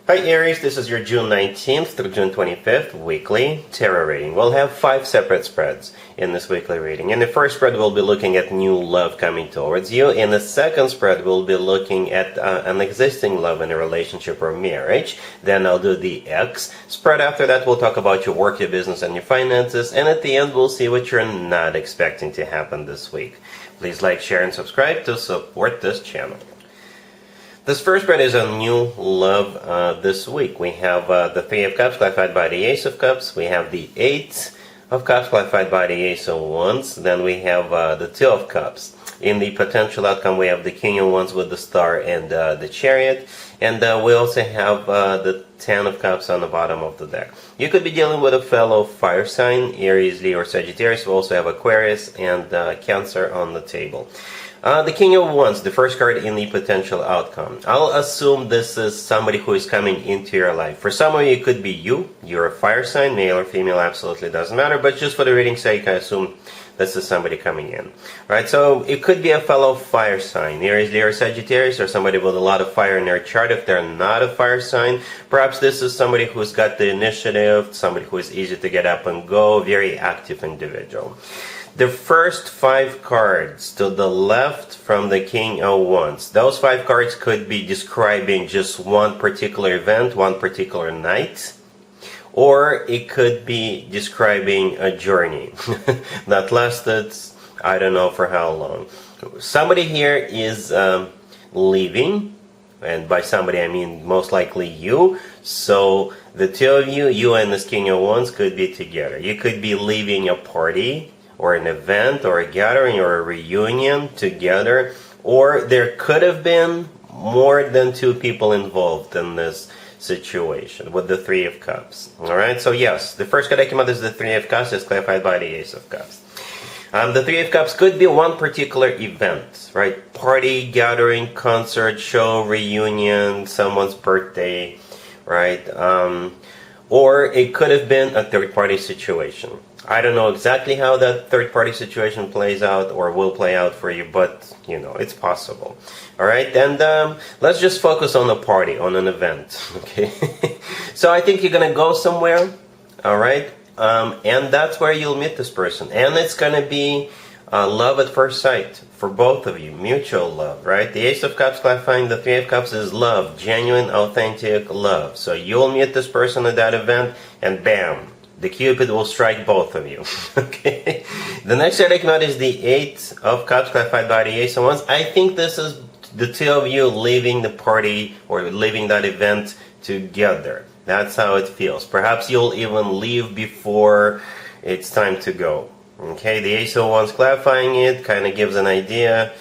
Hi Aries, this is your June 19th through June 25th weekly tarot reading. We'll have 5 separate spreads in this weekly reading. In the first spread, we'll be looking at new love coming towards you. In the second spread, we'll be looking at an existing love in a relationship or marriage. Then I'll do the X spread. After that, we'll talk about your work, your business, and your finances. And at the end, we'll see what you're not expecting to happen this week. Please like, share, and subscribe to support this channel. This first spread is a new love this week. We have the Three of Cups clarified by the Ace of Cups. We have the Eight of Cups clarified by the Ace of Wands. Then we have the Two of Cups. In the potential outcome, we have the King of Wands with the Star and the Chariot. And we also have the Ten of Cups on the bottom of the deck. You could be dealing with a fellow fire sign, Aries, Leo, or Sagittarius. We also have Aquarius and Cancer on the table. The King of Wands, the first card in the potential outcome. I'll assume this is somebody who is coming into your life. For some of you, it could be you. You're a fire sign, male or female, absolutely doesn't matter. But just for the reading's sake, I assume this is somebody coming in. Right, so it could be a fellow fire sign, Aries, Leo, or Sagittarius, or somebody with a lot of fire in their chart. If they're not a fire sign, perhaps this is somebody who's got the initiative, somebody who is easy to get up and go, very active individual. The first 5 cards to the left from the King of Wands, those 5 cards could be describing just one particular event, one particular night, or it could be describing a journey that lasted, I don't know for how long. Somebody here is leaving, and by somebody I mean most likely you. So the two of you, you and this King of Wands, could be together. You could be leaving a party, or an event, or a gathering, or a reunion together, or there could have been more than 2 people involved in this situation with the Three of Cups. Alright, so yes, the first card that came out is the Three of Cups, is clarified by the Ace of Cups. The Three of Cups could be one particular event, right? Party, gathering, concert, show, reunion, someone's birthday, right? Or it could have been a third-party situation. I don't know exactly how that third-party situation plays out or will play out for you, but, you know, it's possible. All right, and let's just focus on a party, on an event, okay? So I think you're going to go somewhere, all right? And that's where you'll meet this person. And it's going to be love at first sight for both of you, mutual love, right? The Ace of Cups clarifying the Three of Cups is love, genuine, authentic love. So you'll meet this person at that event, and bam, the Cupid will strike both of you. Okay. The next card I came out is the Eight of Cups, clarified by the Ace of Wands. I think this is the two of you leaving the party or leaving that event together. That's how it feels. Perhaps you'll even leave before it's time to go. Okay. The Ace of Wands clarifying it kind of gives an idea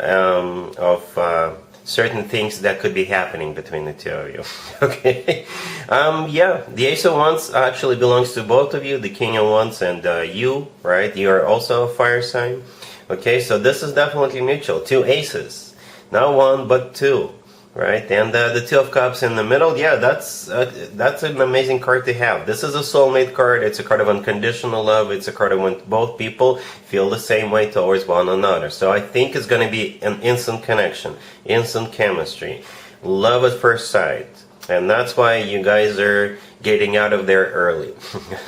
of certain things that could be happening between the two of you. Okay. Yeah, the Ace of Wands actually belongs to both of you, the King of Wands and you, right? You are also a fire sign. Okay, so this is definitely mutual. 2 aces. Not 1, but 2. Right? And the Two of Cups in the middle, yeah, that's an amazing card to have. This is a soulmate card. It's a card of unconditional love. It's a card of when both people feel the same way towards one another. So I think it's going to be an instant connection, instant chemistry, love at first sight. And that's why you guys are getting out of there early.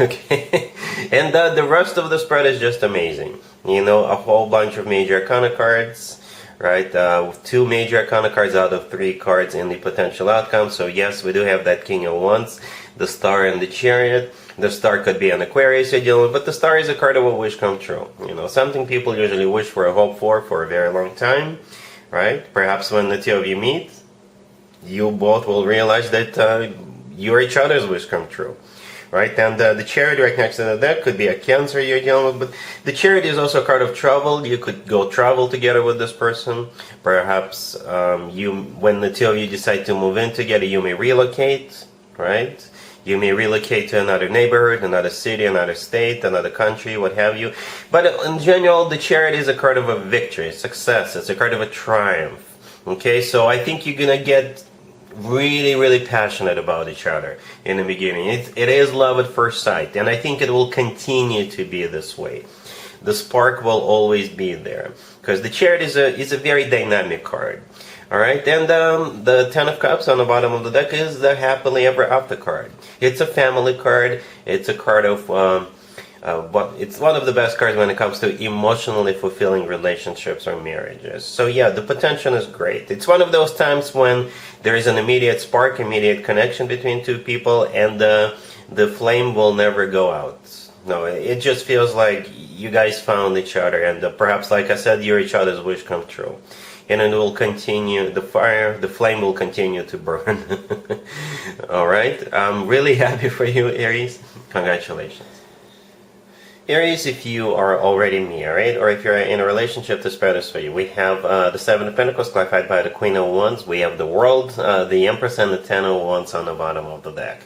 Okay? And the rest of the spread is just amazing. You know, a whole bunch of major arcana cards. Right, 2 major arcana cards out of 3 cards in the potential outcome. So yes, we do have that King of Wands, the Star and the Chariot. The Star could be an Aquarius you're dealing with, but the Star is a card of a wish come true. You know, something people usually wish for or hope for a very long time. Right? Perhaps when the two of you meet, you both will realize that you're each other's wish come true. Right, and the Chariot right next to the deck could be a Cancer you're dealing with, but the Chariot is also a card of travel. You could go travel together with this person. Perhaps when the two of you decide to move in together, you may relocate, right? You may relocate to another neighborhood, another city, another state, another country, what have you. But in general, the Chariot is a card of a victory, success. It's a card of a triumph. Okay, so I think you're going to get really passionate about each other in the beginning. It is love at first sight, and I think it will continue to be this way. The spark will always be there, because the Chariot is a very dynamic card. All right, and the Ten of Cups on the bottom of the deck is the happily ever after card. It's a family card. It's a card of, but it's one of the best cards when it comes to emotionally fulfilling relationships or marriages. So yeah, the potential is great. It's one of those times when there is an immediate spark, immediate connection between two people, and the flame will never go out. No, it just feels like you guys found each other, and perhaps, like I said, you're each other's wish come true. And it will continue, the flame will continue to burn. All right, I'm really happy for you, Aries. Congratulations. Aries, if you are already married or if you're in a relationship, this spread is for you. We have the Seven of Pentacles clarified by the Queen of Wands. We have the World, the Empress, and the Ten of Wands on the bottom of the deck.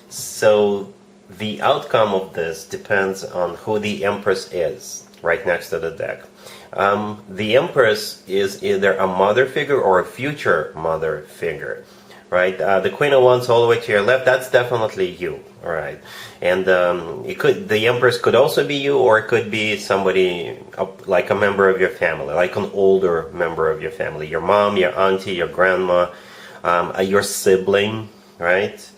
So the outcome of this depends on who the Empress is, right next to the deck. The Empress is either a mother figure or a future mother figure, right? The Queen of Wands all the way to your left, that's definitely you, all right? And the Empress could also be you, or it could be somebody like a member of your family, like an older member of your family, your mom, your auntie, your grandma, your sibling, right?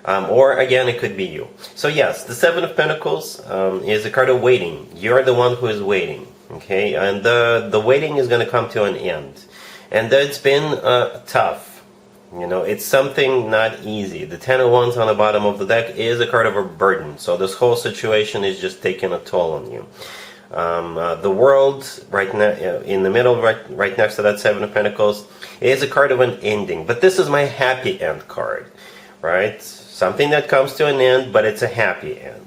Or again, it could be you. So yes, the Seven of Pentacles is a card of waiting. You're the one who is waiting. Okay, and the waiting is going to come to an end, and it's been tough. You know, it's something not easy. The Ten of Wands on the bottom of the deck is a card of a burden, so this whole situation is just taking a toll on you. The World, right in the middle, right next to that Seven of Pentacles, is a card of an ending. But this is my happy end card, right? Something that comes to an end, but it's a happy end.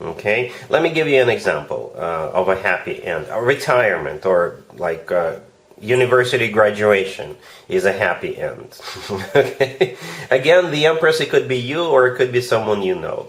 Okay, let me give you an example of a happy end. A retirement or like university graduation is a happy end. Okay, again, the Empress, it could be you or it could be someone you know.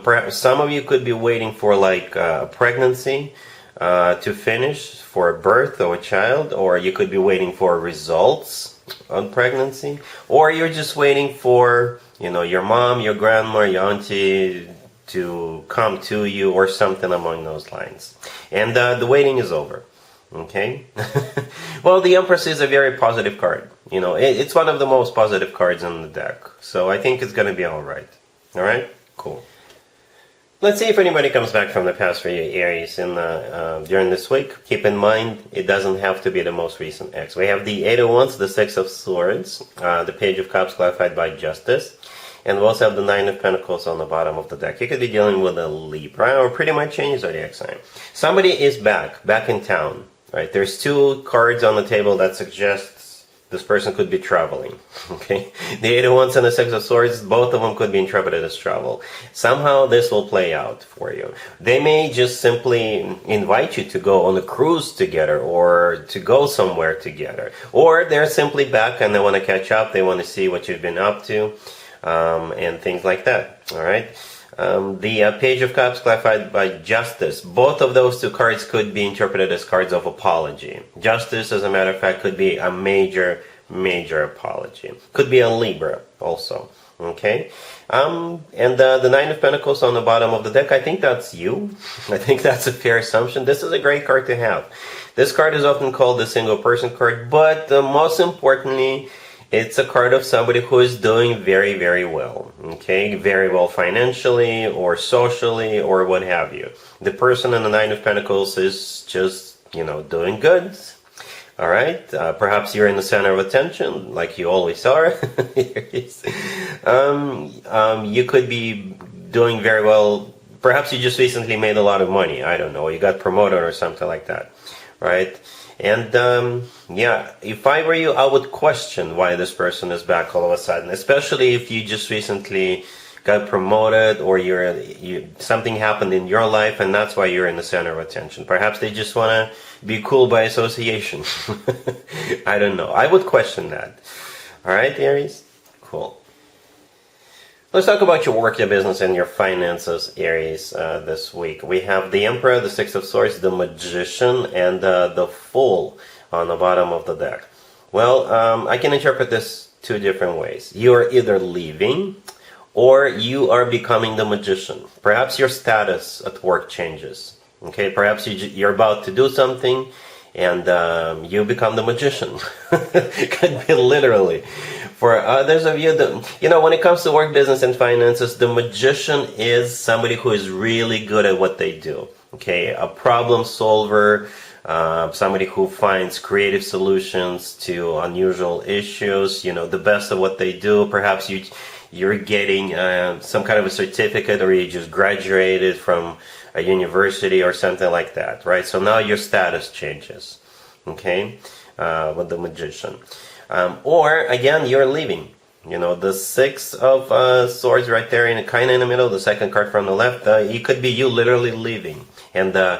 Perhaps some of you could be waiting for like a pregnancy to finish, for a birth of a child, or you could be waiting for results on pregnancy, or you're just waiting for, you know, your mom, your grandma, your auntie to come to you or something along those lines. And the waiting is over. Okay? Well, the Empress is a very positive card. You know, it's one of the most positive cards in the deck. So I think it's going to be alright. Alright? Cool. Let's see if anybody comes back from the past for you, Aries, during this week. Keep in mind, it doesn't have to be the most recent ex. We have the Eight of Wands, the Six of Swords, the Page of Cups clarified by Justice, and we also have the Nine of Pentacles on the bottom of the deck. You could be dealing with a Libra or pretty much any zodiac sign. Somebody is back in town, right? There's two cards on the table that suggests this person could be traveling, okay? The Eight of Wands and the Six of Swords, both of them could be interpreted as travel. Somehow this will play out for you. They may just simply invite you to go on a cruise together or to go somewhere together. Or they're simply back and they want to catch up, they want to see what you've been up to. And things like that. All right. The Page of Cups clarified by Justice. Both of those two cards could be interpreted as cards of apology. Justice, as a matter of fact, could be a major apology. Could be a Libra also. Okay. And the Nine of Pentacles on the bottom of the deck, I think that's you. I think that's a fair assumption. This is a great card to have. This card is often called the single person card, but most importantly, it's a card of somebody who is doing very well, okay? Very well financially or socially or what have you. The person in the Nine of Pentacles is just, you know, doing good, all right? Perhaps you're in the center of attention, like you always are. You could be doing very well. Perhaps you just recently made a lot of money. I don't know. You got promoted or something like that, right? And yeah, if I were you, I would question why this person is back all of a sudden, especially if you just recently got promoted or something happened in your life and that's why you're in the center of attention. Perhaps they just want to be cool by association. I don't know. I would question that. All right, Aries? Cool. Let's talk about your work, your business, and your finances, Aries, this week. We have the Emperor, the Six of Swords, the Magician, and the Fool on the bottom of the deck. Well, I can interpret this two different ways. You are either leaving or you are becoming the Magician. Perhaps your status at work changes. Okay, perhaps you're about to do something and you become the magician. Could be literally. For others of you, when it comes to work, business, and finances, the magician is somebody who is really good at what they do. Okay, a problem solver, somebody who finds creative solutions to unusual issues, the best of what they do. Perhaps you're getting some kind of a certificate, or you just graduated from a university or something like that, right? So now your status changes, okay, with the magician. Or again, you're leaving. The Six of Swords right there, kind of in the middle, the second card from the left. It could be you literally leaving, and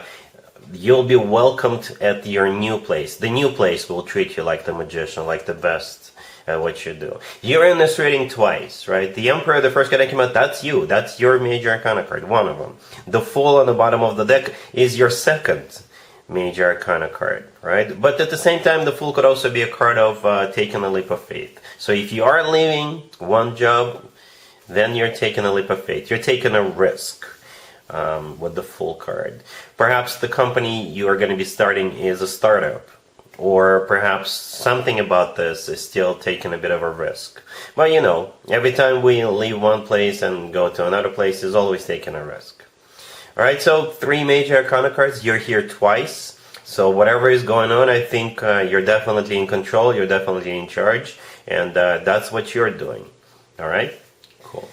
you'll be welcomed at your new place. The new place will treat you like the magician, like the best at what you do. You're in this reading twice, right? The Emperor, the first card that came out, that's you. That's your major arcana card, one of them. The Fool on the bottom of the deck is your second major arcana card, right? But at the same time, the Fool could also be a card of taking a leap of faith. So if you are leaving one job, then you're taking a leap of faith. You're taking a risk with the Fool card. Perhaps the company you are going to be starting is a startup, or perhaps something about this is still taking a bit of a risk. But every time we leave one place and go to another place is always taking a risk. Alright, so 3 major arcana cards. You're here twice. So whatever is going on, I think you're definitely in control, you're definitely in charge, and that's what you're doing. Alright? Cool.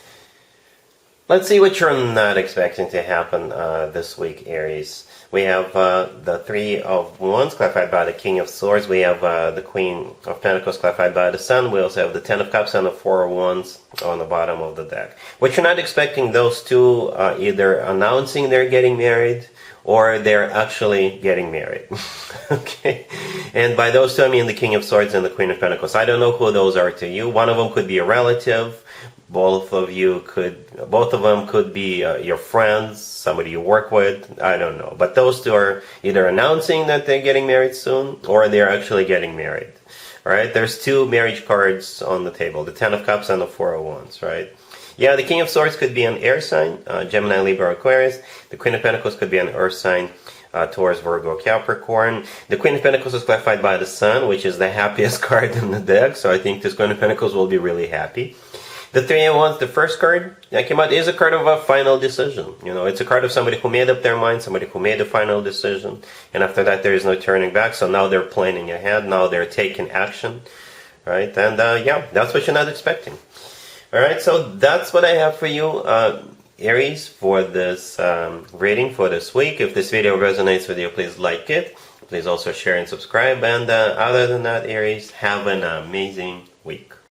Let's see what you're not expecting to happen this week, Aries. We have the Three of Wands clarified by the King of Swords. We have the Queen of Pentacles clarified by the Sun. We also have the Ten of Cups and the Four of Wands on the bottom of the deck. What you're not expecting, those two either announcing they're getting married, or they're actually getting married. Okay? And by those two, I mean the King of Swords and the Queen of Pentacles. I don't know who those are to you. One of them could be a relative. Both of them could be your friends, somebody you work with. I don't know. But those two are either announcing that they're getting married soon, or they're actually getting married. All right? There's 2 marriage cards on the table, the Ten of Cups and the Four of Wands, right? Yeah, the King of Swords could be an air sign, Gemini, Libra, Aquarius. The Queen of Pentacles could be an earth sign, Taurus, Virgo, Capricorn. The Queen of Pentacles is clarified by the Sun, which is the happiest card in the deck. So I think this Queen of Pentacles will be really happy. The Three of Wands, the first card that came out, is a card of a final decision. It's a card of somebody who made up their mind, somebody who made a final decision. And after that, there is no turning back. So now they're planning ahead. Now they're taking action. Right? And yeah, that's what you're not expecting. All right, so that's what I have for you, Aries, for this reading for this week. If this video resonates with you, please like it. Please also share and subscribe. And other than that, Aries, have an amazing week.